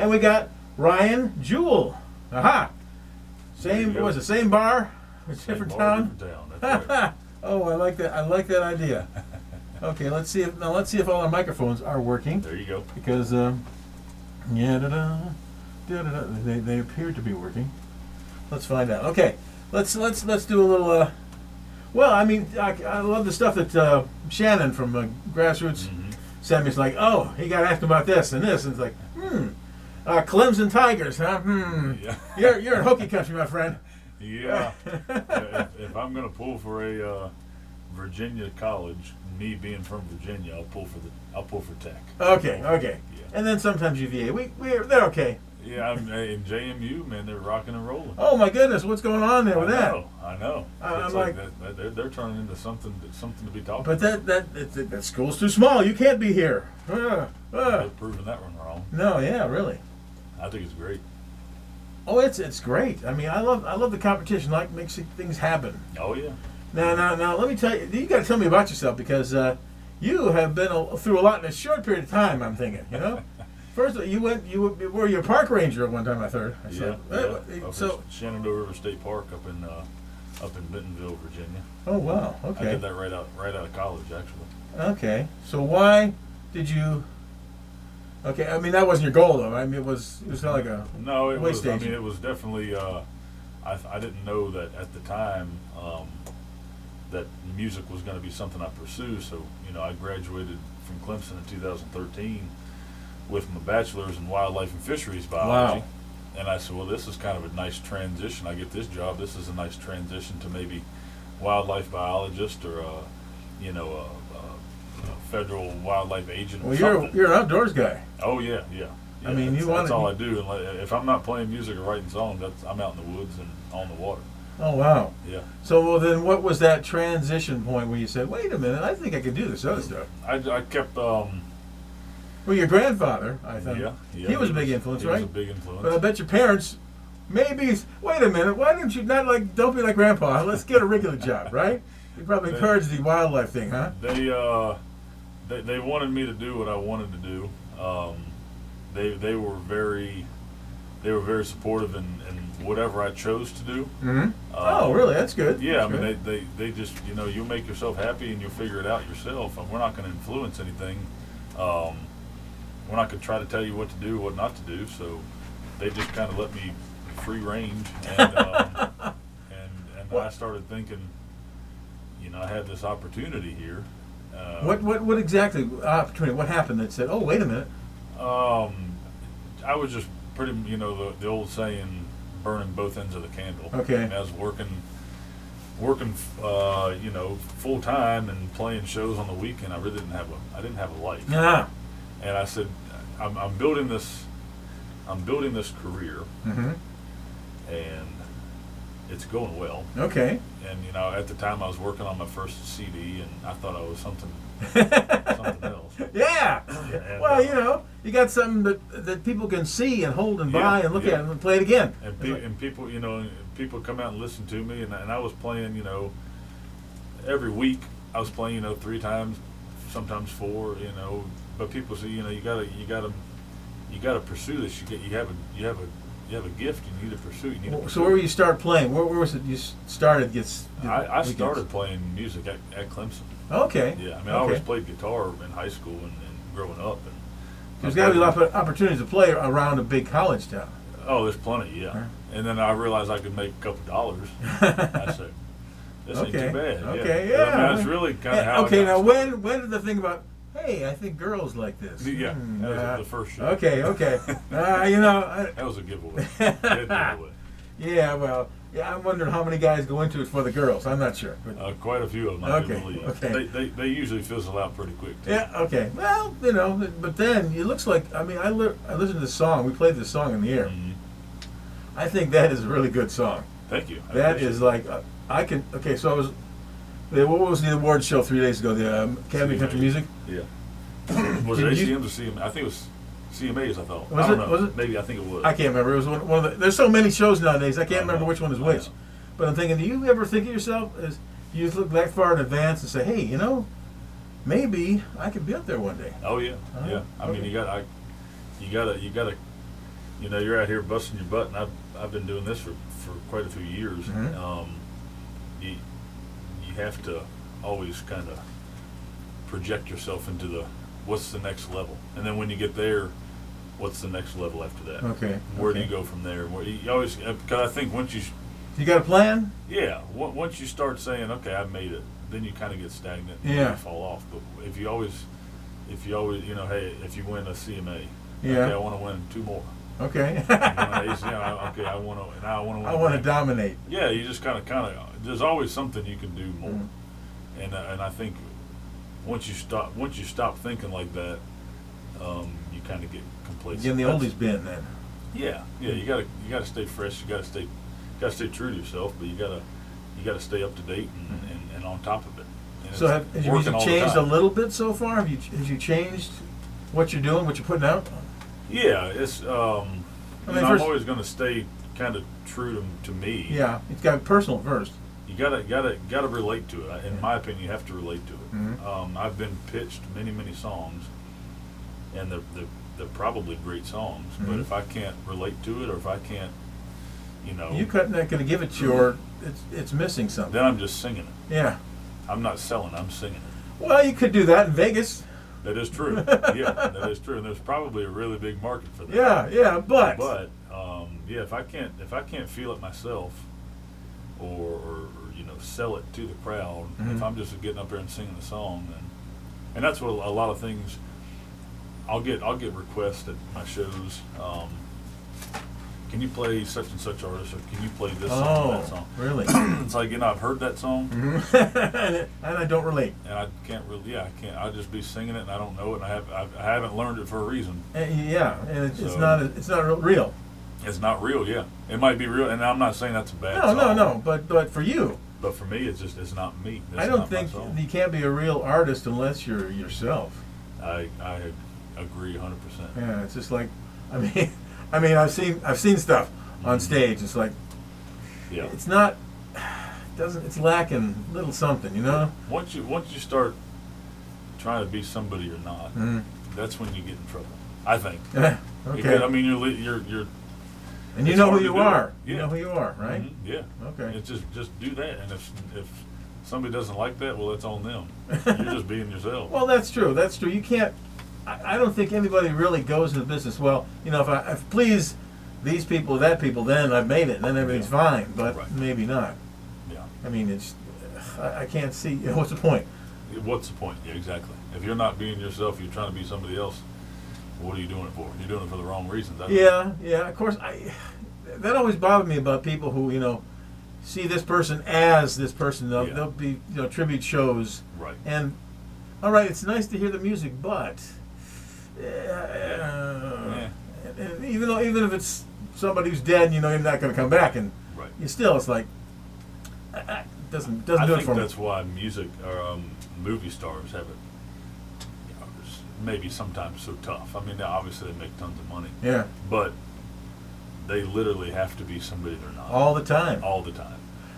And we got Ryan Jewell. Aha! Same, what was it, same bar? Different town? Different town, that's right. Oh, I like that. I like that idea. Okay, let's see if all our microphones are working. There you go. Because they appear to be working. Let's find out. Okay, let's do a little. Well, I mean, I love the stuff that Shannon from GrassRoots sent me. It's like, oh, he got asked about this and this, and it's like, Clemson Tigers, huh? Yeah. You're in Hokie country, my friend. Yeah. if I'm gonna pull for a Virginia college, me being from Virginia, I'll pull for Tech. Okay. Yeah. And then sometimes UVA. They're okay. Yeah, in JMU, man, they're rocking and rolling. Oh my goodness, what's going on there with that? I know. I'm It's like they're turning into something to be talked but about. that school's too small. You can't be here. They're proving that one wrong. No, yeah, really. I think it's great. Oh, it's great. I mean, I love the competition. Like makes things happen. Oh yeah. Now, let me tell you. You got to tell me about yourself because you have been through a lot in a short period of time. I'm thinking, First, you were you a park ranger at one time. I heard. So Shenandoah River State Park up in Bentonville, Virginia. Oh wow. Okay. I did that right out of college, actually. Okay. So why did you? Okay. I mean, that wasn't your goal, though. I mean, it was kind of like a way station. I mean, it was definitely. I didn't know that at the time that music was going to be something I pursue. So I graduated from Clemson in 2013 with my bachelor's in wildlife and fisheries biology. Wow. And I said, well, this is kind of a nice transition. I get this job. This is a nice transition to maybe wildlife biologist or a federal wildlife agent. Well, or something. you're an outdoors guy. Oh yeah. I mean, that's all I do. And if I'm not playing music or writing songs, I'm out in the woods and on the water. Oh wow. Yeah. So then, what was that transition point where you said, "Wait a minute, I think I could do this other stuff"? I kept. Well, your grandfather, I think. Yeah. He was a big influence, right? He was a big influence. But I bet your parents, maybe. Wait a minute, why didn't you don't be like Grandpa? Let's get a regular job, right? You probably encouraged the wildlife thing, huh? They wanted me to do what I wanted to do. They were very supportive in whatever I chose to do. Mm-hmm. Oh, really? That's good. Yeah, That's I good. mean, they just you make yourself happy and you'll figure it out yourself. And we're not going to influence anything. We're not going to try to tell you what to do, what not to do. So they just kind of let me free range, and and I started thinking, I had this opportunity here. What exactly opportunity? What happened that said, "Oh, wait a minute"? I was just pretty, the old saying, burning both ends of the candle. Okay. And I was working, full time and playing shows on the weekend. I really didn't have a life. Yeah. And I said, I'm building this career, and it's going well. Okay. And at the time I was working on my first CD, and I thought I was something else. Yeah. And, well, you got something that people can see and hold and buy and look at and play it again. And people, people come out and listen to me, and I was playing, every week I was playing, 3 times, sometimes 4, But people say, you gotta pursue this. You have a gift. You need to pursue it. So where you start playing? Where was it you started? I started playing music at Clemson. Okay. Yeah, I mean, I always played guitar in high school and growing up. And there's got to be a lot of opportunities to play around a big college town. Oh, there's plenty, yeah. Huh? And then I realized I could make a couple dollars. I said, this ain't too bad. Okay, yeah. yeah. I mean, that's really kind of how. Okay, I got now started. when did the thing about? Hey, I think girls like this. Yeah, that was the first show. Okay. That was a giveaway. Yeah, well, I'm wondering how many guys go into it for the girls. I'm not sure. Quite a few of them, I do believe. Okay. They usually fizzle out pretty quick, too. Yeah, okay. Well, but then it looks like, I mean, I listened to this song. We played this song in the air. Mm-hmm. I think that is a really good song. Thank you. That is like, so what was the award show 3 days ago? The Academy of Country Music? Yeah. Was it ACMs or CMAs? I think it was CMAs, I thought. Was I don't it? know. Was it? Maybe, I think it was. I can't remember. It was one of the, there's so many shows nowadays, I can't remember which one is which. But I'm thinking, do you ever think of yourself as, you look that far in advance and say, hey, maybe I could be up there one day? Oh, yeah. Yeah. I mean, you gotta you know, you're out here busting your butt, and I've been doing this for quite a few years. Mhm. You have to always kind of project yourself into what's the next level, and then when you get there, what's the next level after that? Okay. Where do okay. you go from there? Where you always, because I think once You got a plan? once you start saying, okay, I made it, then you kind of get stagnant and Yeah. you fall off. But if you always, you know, hey, if you win a CMA, Yeah. okay, I want to win 2 more. Okay. Okay, I want to, and I want to win. I want to back. dominate. Yeah, you just kind of. There's always something you can do more, Mhm. and I think once you stop thinking like that, you kind of get complacent. Again, the That's- oldies bin then. Yeah, you gotta stay fresh. You gotta stay true to yourself, but you gotta stay up to date and on top of it. And So it's has you working all the changed a time. little bit so far? Have you changed what you're doing, what you're putting out? Yeah, it's. mean, I'm first- always gonna stay kind of true to me. Yeah, it's got to be personal first. You gotta relate to it. In my opinion, you have to relate to it. Mhm. I've been pitched many songs, and they're probably great songs. But Mhm. if I can't relate to it, or if I can't, you know, You're not going to give it your. It's missing something. then I'm just singing it. Yeah. I'm not selling. I'm singing it. Well, you could do that in Vegas. That is true. Yeah, that is true. And there's probably a really big market for that. Yeah, but. Yeah, if I can't feel it myself, or you know, sell it to the crowd, Mhm. if I'm just getting up there and singing the song, and that's what a lot of things. I'll get requests at my shows. Can you play such and such artist, or can you play this song, or that song? Really? It's like, you know, I've heard that song, and I don't relate. and I can't really. Yeah, I can't. I'll just be singing it, and I don't know it, and I haven't learned it for a reason. Yeah, and it's So- not real. It's not real. Yeah, it might be real, and I'm not saying that's a bad No, song. no. But for you, But for me, it's not me. It's I don't not my think song. you can't be a real artist unless you're yourself. I agree 100%. Yeah, it's just like, I mean, I've seen stuff on stage. It's like, Yeah. it's not, it's lacking little something, you know. Once you start trying to be somebody you're not, Mm. that's when you get in trouble. I think. Okay. Because, I mean, you're. And you it's know who hard to you do. are. You Yeah. know who you are, right? Mhm, yeah. Okay. It's just do that, and if somebody doesn't like that, well, that's on them. You're just being yourself. Well, that's true. That's true. You can't. I don't think anybody really goes into business. Well, you know, if I please these people, that people, then I've made it, and then everything's Yeah. fine. But Right. maybe not. Yeah. I mean, it's. I can't see. What's the point? What's the point? Yeah, exactly. If you're not being yourself, you're trying to be somebody else. What are you doing it for? You're doing it for the wrong reasons. I don't know. Yeah. Of course, that always bothered me about people who see this person as this person. Yeah. They'll be tribute shows. Right. And all right, it's nice to hear the music, but Yeah. and even if it's somebody who's dead, you're not going to come back, and Right. it's like doesn't I do it think for me. that's why music or movie stars have it. Maybe sometimes so tough. I mean, obviously they make tons of money, Yeah, but they literally have to be somebody they're not all the time. all the time.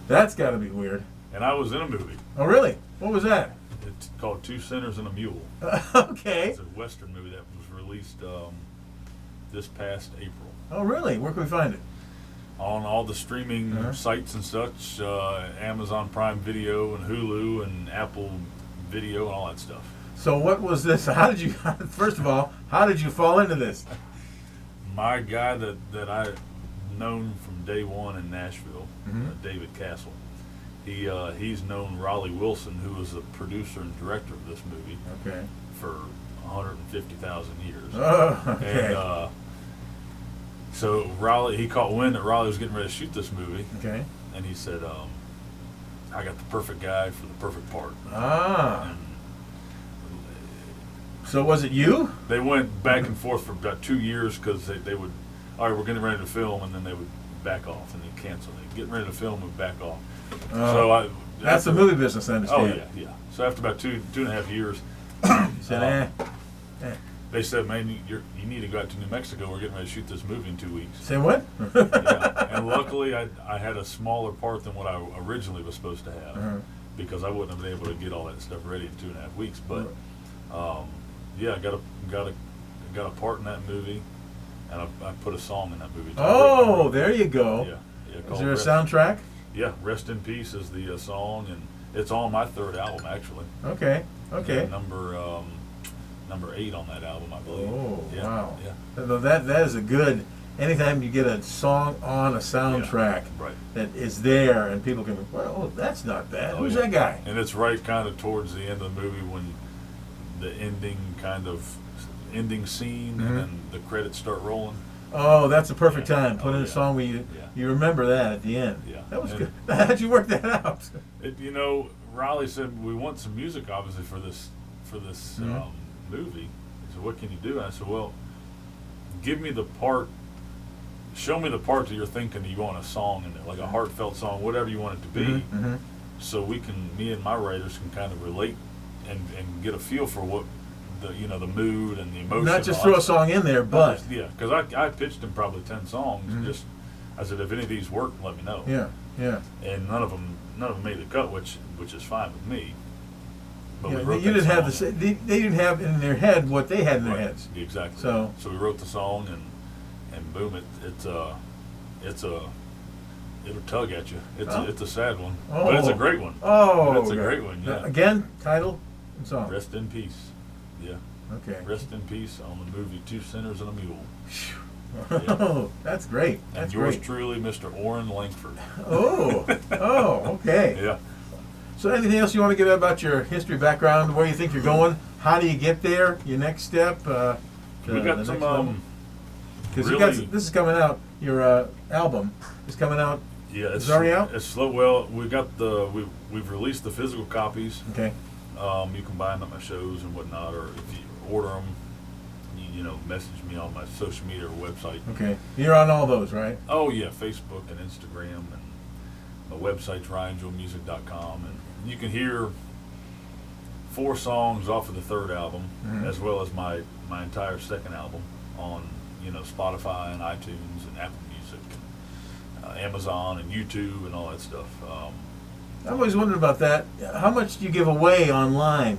That's got to be weird. And I was in a movie. Oh, really? What was that? It's called Two Sinners and a Mule. Okay. It's a Western movie that was released this past April Oh, really? Where can we find it? on all the streaming Uh-huh. sites and such, Amazon Prime Video and Hulu and Apple Video and all that stuff. So what was this? How did you? First of all, how did you fall into this? My guy that I've known from day one in Nashville, Mhm. David Castle, he's known Raleigh Wilson, who was the producer and director of this movie, Okay. for 150,000 years. Oh, okay. And so Raleigh, he caught wind that Raleigh was getting ready to shoot this movie, Okay. and he said, "I got the perfect guy for the perfect part." Ah. And So was it you? they went back and forth for about 2 years because they would, all right, we're getting ready to film, and then they would back off and then cancel. They'd get ready to film and back off. So That's the movie business, I Oh understand. yeah. So after about two and a half years, He said, they said, "Man, you need to go out to New Mexico. We're getting ready to shoot this movie in 2 weeks." Say what? Yeah. And luckily, I had a smaller part than what I originally was supposed to have, Uh-huh. because I wouldn't have been able to get all that stuff ready in 2.5 weeks. But yeah, I got a part in that movie, and I put a song in that movie. Oh, there you go. Yeah. Is called there a soundtrack? Yeah, Rest in Peace is the song, and it's on my third album actually. Okay. Yeah, number 8 on that album, I believe. Oh, yeah, wow. Yeah. That is a good. Anytime you get a song on a soundtrack Right. that is there and people can, well, that's not bad. Oh, Who's yeah. that guy? And it's right kind of towards the end of the movie when the ending scene and then the credits start rolling. Oh, that's a perfect Yeah. time. Put Oh, in a yeah. song where you remember that at the end. Yeah. That was And good. How'd you work that out? Riley said we want some music, obviously, for this movie. He said, "What can you do?" And I said, "Well, give me the part. Show me the part that you're thinking you want a song in there, like a heartfelt song, whatever you want it to be, so me and my writers can kind of relate and get a feel for what the mood and the emotion. Not just throw a song in there, but because I pitched him probably 10 songs. And just I said, if any of these work, let me know. Yeah. And none of them made the cut, which is fine with me. But we Yeah, wrote you that didn't have song. they didn't have in their head what they had in their Right, heads. exactly. So we wrote the song and boom, it'll tug at you. It's a sad one, but it's a great one. Oh, it's a great one. Yeah. Again, title and song. Rest in peace. Yeah. Okay. Rest in peace on the movie Two Sinners and a Mule. Oh, that's great. That's and yours great. truly, Mr. Orrin Langford. Oh, okay. Yeah. So anything else you want to get about your history background, where you think you're going? How do you get there? Your next step? We got some because really, this is coming out. Your album is coming out. Yeah, it's already out. It's slow. Well, we've released the physical copies. Okay. You can buy them at my shows and whatnot, or if you order them, message me on my social media or website. Okay. You're on all those, right? Oh yeah, Facebook and Instagram, and my website's ryanjewellmusic.com, and you can hear 4 songs off of the third album, as well as my entire second album on Spotify and iTunes and Apple Music, and, Amazon and YouTube and all that stuff. I've always wondered about that. How much do you give away online?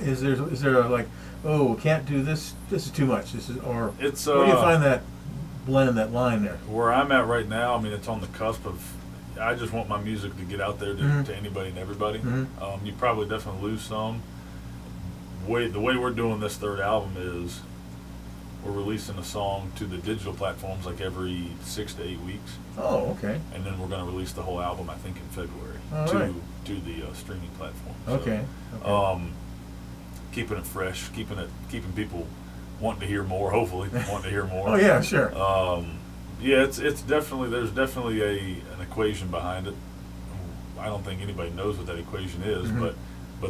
Is there like, oh, can't do this? This is too much. This is where do you find that blend, that line there? Where I'm at right now, I mean, it's on the cusp of. I just want my music to get out there to anybody and everybody. You probably definitely lose some. The way we're doing this third album is we're releasing a song to the digital platforms like every 6 to 8 weeks. Oh, okay. And then we're going to release the whole album, I think, in February to the streaming platform. Okay. Keeping it fresh, keeping people wanting to hear more. Hopefully, wanting to hear more. Oh yeah, sure. Yeah, it's definitely there's definitely an equation behind it. I don't think anybody knows what that equation is, but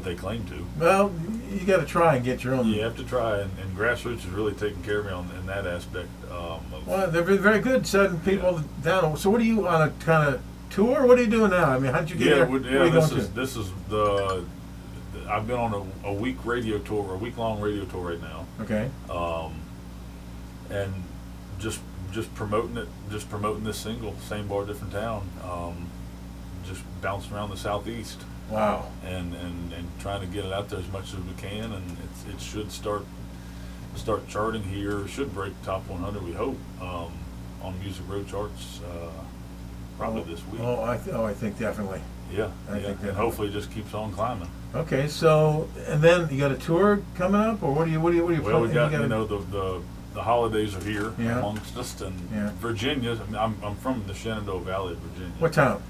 they claim to. Well, you got to try and get your own. You have to try, and GrassRoots is really taking care of me in that aspect. Well, they've been very good setting people down. So, what are you on a kind of tour? What are you doing now? I mean, how'd you get there? Where are you going to? This is I've been on a week-long radio tour right now. Okay. And just promoting it, promoting this single, Same Bar, Different Town. Just bouncing around the Southeast. Wow. And trying to get it out there as much as we can, and it should start charting here. It should break top 100, we hope, on Music Road charts probably this week. I think definitely. Yeah, I think definitely. And hopefully it just keeps on climbing. Okay, so and then you got a tour coming up, or what are you? Well, we got the holidays are here amongst us, and Virginia. I'm from the Shenandoah Valley of Virginia. What town?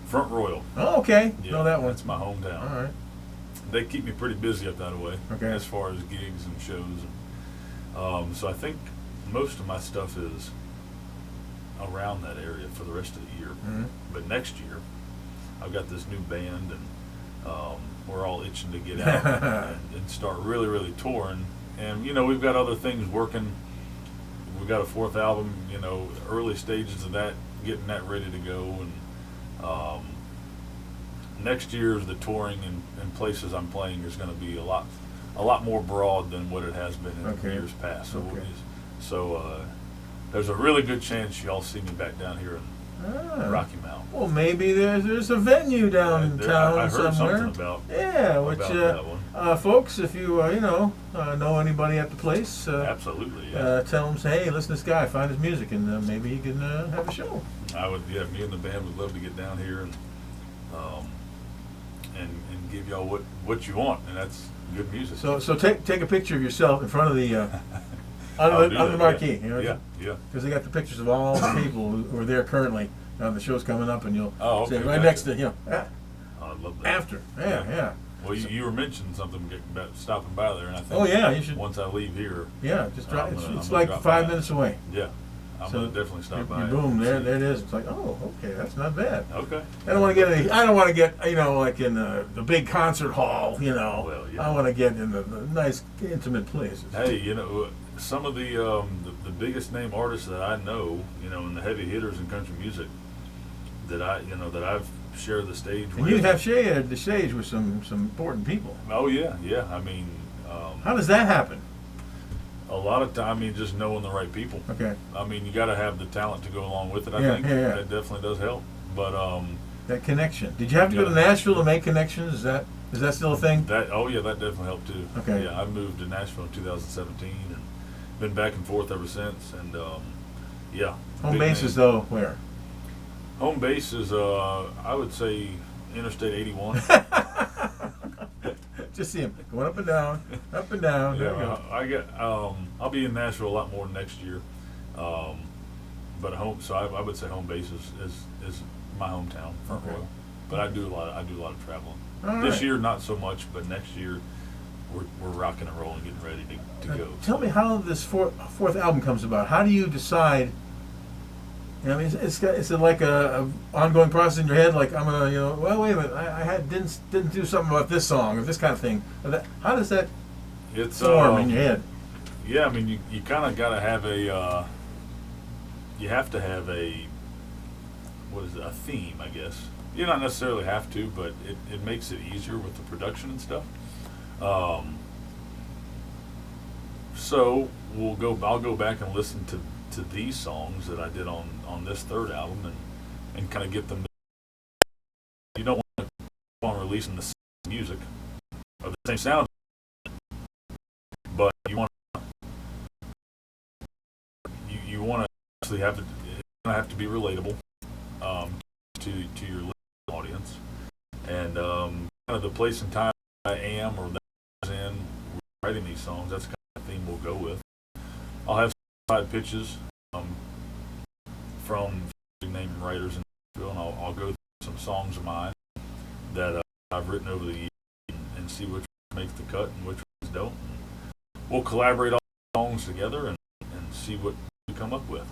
Front Royal. Oh, okay. Yeah, Know that one. That's my hometown. All right. They keep me pretty busy up that way. Okay. As far as gigs and shows, so I think most of my stuff is around that area for the rest of the year. But next year, I've got this new band, and we're all itching to get out and start really, really touring. And we've got other things working. We've got a 4th album. Early stages of that, getting that ready to go, and next year's the touring and places I'm playing is going to be a lot more broad than what it has been in years past. So there's a really good chance y'all see me back down here in Rocky Mount. Well, maybe there's a venue down in town I heard somewhere. something about that one. folks, if you know anybody at the place, Absolutely, yeah. tell them, say, hey, listen to this guy, find his music, and maybe he can have a show. I would, yeah. Me and the band would love to get down here and give y'all what you want, and that's good music. So take a picture of yourself in front of the I'll under do the that, marquee. Yeah, yeah. Because they got the pictures of all the people who are there currently. The show's coming up, and you'll Okay, say right gotcha. next to I love that. after. Yeah. Well, you were mentioning something about stopping by there, and I think. Oh yeah, you should. Once I leave here, Yeah, just drive. I'm It's gonna like drop 5 by. minutes away. yeah, I'm So gonna definitely stop by. Boom, and there see it is. It's like, oh, okay, that's not bad. Okay. I don't want to get like in the big concert hall. Well, yeah. I want to get in the nice intimate places. Hey, some of the biggest name artists that I know, and the heavy hitters in country music that I've shared the stage with. And you have shared the stage with some important people. Oh yeah. I mean, How does that happen? a lot of time, just knowing the right people. Okay, I mean, you got to have the talent to go along with it. I Yeah, think yeah. that definitely does help. But that connection. Did you have to go to Yeah. Nashville to make connections? Is that still a thing? that definitely helped too. Okay. Yeah, I moved to Nashville in 2017 and been back and forth ever since. And yeah. Home big base is name. though where? Home base is I would say Interstate 81. Just see him going up and down, up and down. There we Yeah, go. I'll be in Nashville a lot more next year. But I would say home base is my hometown, Front Okay. Royal. But I do a lot of traveling. All This right. year not so much, but next year we're rocking and rolling, getting ready to go. Tell me how this fourth album comes about. How do you decide? I mean, it's like a ongoing process in your head. Like I'm gonna, well, wait a minute, I didn't do something about this song or this kind of thing. How does that It's form in your head? Yeah, I mean you kind of got to have you have to have a theme, I guess. You don't necessarily have to, but it makes it easier with the production and stuff. So I'll go back and listen to these songs that I did on this third album and kind of get them. You don't want to keep on releasing the same music or the same sound, but you want to actually have it. It's gonna have to be relatable to your listening audience, and kind of the place and time I am or that I was in writing these songs. That's the kind of theme we'll go with. I'll have side pitches from big name writers in Nashville, and I'll go through some songs of mine that I've written over the years and see which ones make the cut and which ones don't. And we'll collaborate all the songs together and see what we come up with.